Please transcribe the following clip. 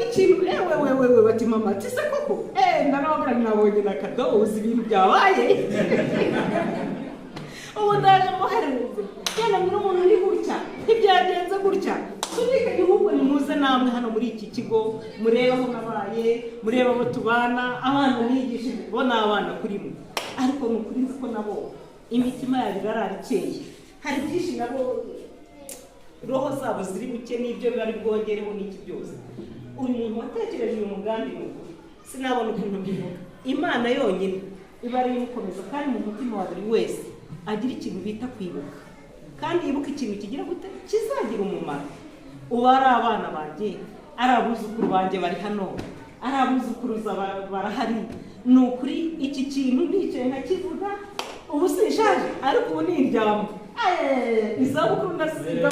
ikintu wewe bati mama tise koko ndarababwira nabonye nakado uzi ibintu byabaye ubu ndaje muhereze cyane muri umuntu uri gutya ntibyagenze gutya tubike igihugu nimuze namwe hano muri iki kigo mureba aho nabaye mureba abo tubana abana nigishije bo n'abana kuri mwe ariko nukuri ko nabo imitima yabo irararikeye hari byinshi nabo roho zabo ziri buke n'ibyo bari bwongereho n'iki byose uyu muntu watekereje uyu mugambi n'ukuri sinabona ukuntu mbivuga Imana yonyine iba ari imukomeza kandi mu mutima wa buri wese agira ikintu bita kwibuka kandi yibuka ikintu kigira gute kizagira umumaro uba ari abana banjye ari abuzukuru banjye bari hano ari abuzukuruza barahari ni ukuri iki kintu nicaye nkakivuga ubu sinshaje ariko ubu ni iryamo izabukuru ndasiga